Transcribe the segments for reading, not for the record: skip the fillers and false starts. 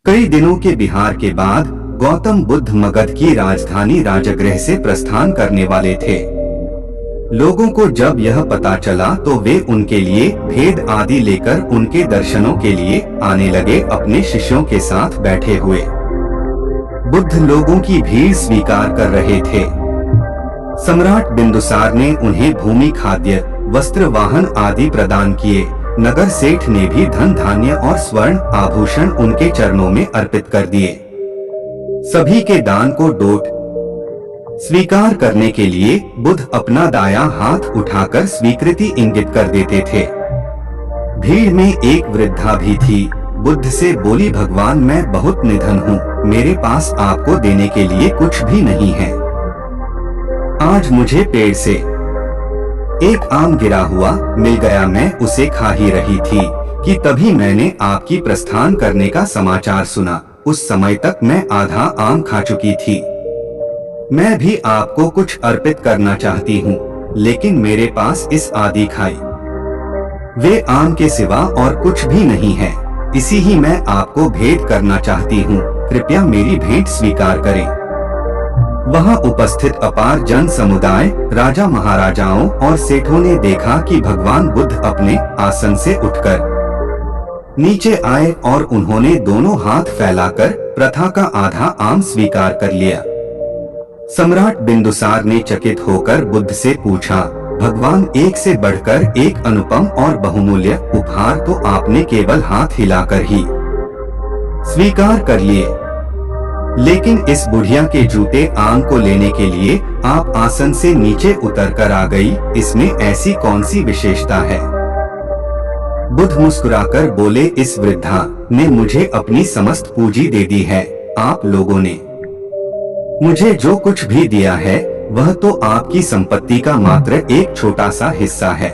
कई दिनों के विहार के बाद गौतम बुद्ध मगध की राजधानी राजगृह से प्रस्थान करने वाले थे। लोगों को जब यह पता चला तो वे उनके लिए भेद आदि लेकर उनके दर्शनों के लिए आने लगे। अपने शिष्यों के साथ बैठे हुए बुद्ध लोगों की भीड़ स्वीकार कर रहे थे। सम्राट बिंदुसार ने उन्हें भूमि, खाद्य, वस्त्र, वाहन आदि प्रदान किए। नगर सेठ ने भी धन, धान्य और स्वर्ण आभूषण उनके चरणों में अर्पित कर दिए। सभी के दान को डोट स्वीकार करने के लिए बुद्ध अपना दायां हाथ उठाकर स्वीकृति इंगित कर देते थे। भीड़ में एक वृद्धा भी थी। बुद्ध से बोली, भगवान, मैं बहुत निधन हूँ, मेरे पास आपको देने के लिए कुछ भी नहीं है। आज मुझे पेड़ से एक आम गिरा हुआ मिल गया, मैं उसे खा ही रही थी कि तभी मैंने आपकी प्रस्थान करने का समाचार सुना। उस समय तक मैं आधा आम खा चुकी थी। मैं भी आपको कुछ अर्पित करना चाहती हूँ, लेकिन मेरे पास इस आदि खाई वे आम के सिवा और कुछ भी नहीं है। इसी ही मैं आपको भेंट करना चाहती हूँ, कृपया मेरी भेंट स्वीकार करें। वहां उपस्थित अपार जन समुदाय, राजा महाराजाओं और सेठों ने देखा कि भगवान बुद्ध अपने आसन से उठकर नीचे आए और उन्होंने दोनों हाथ फैलाकर प्रथा का आधा आम स्वीकार कर लिया। सम्राट बिंदुसार ने चकित होकर बुद्ध से पूछा, भगवान, एक से बढ़कर एक अनुपम और बहुमूल्य उपहार तो आपने केवल हाथ हिलाकर ही स्वीकार कर लिए, लेकिन इस बुढ़िया के जूते आम को लेने के लिए आप आसन से नीचे उतर कर आ गई, इसमें ऐसी कौन सी विशेषता है? बुद्ध मुस्कुराकर बोले, इस वृद्धा ने मुझे अपनी समस्त पूंजी दे दी है। आप लोगों ने मुझे जो कुछ भी दिया है वह तो आपकी संपत्ति का मात्र एक छोटा सा हिस्सा है,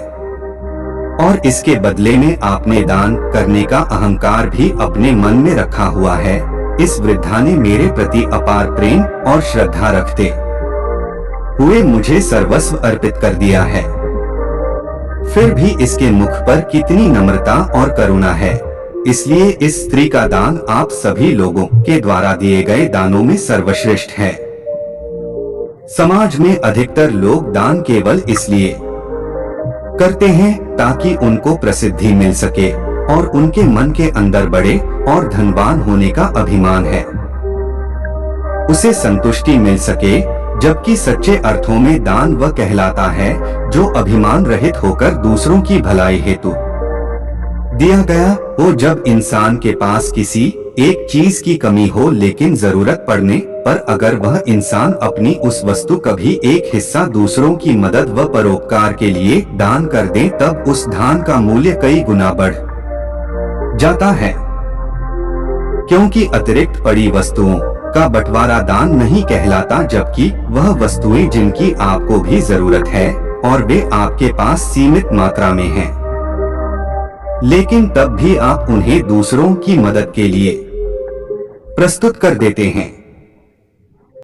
और इसके बदले में आपने दान करने का अहंकार भी अपने मन में रखा हुआ है। इस वृद्धा ने मेरे प्रति अपार प्रेम और श्रद्धा रखते हुए मुझे सर्वस्व अर्पित कर दिया है। फिर भी इसके मुख पर कितनी नम्रता और करुणा है। इसलिए इस स्त्री का दान आप सभी लोगों के द्वारा दिए गए दानों में सर्वश्रेष्ठ है। समाज में अधिकतर लोग दान केवल इसलिए करते हैं ताकि उनको प्रसिद्धि मिल सके और उनके मन के अंदर बड़े और धनवान होने का अभिमान है, उसे संतुष्टि मिल सके। जबकि सच्चे अर्थों में दान वह कहलाता है जो अभिमान रहित होकर दूसरों की भलाई हेतु दिया गया हो। जब इंसान के पास किसी एक चीज की कमी हो, लेकिन जरूरत पड़ने पर अगर वह इंसान अपनी उस वस्तु का भी एक हिस्सा दूसरों की मदद व परोपकार के लिए दान कर दे, तब उस दान का मूल्य कई गुना बढ़ जाता है, क्योंकि अतिरिक्त पड़ी वस्तुओं का बंटवारा दान नहीं कहलाता, जबकि वह वस्तुएं जिनकी आपको भी जरूरत है और वे आपके पास सीमित मात्रा में हैं, लेकिन तब भी आप उन्हें दूसरों की मदद के लिए प्रस्तुत कर देते हैं।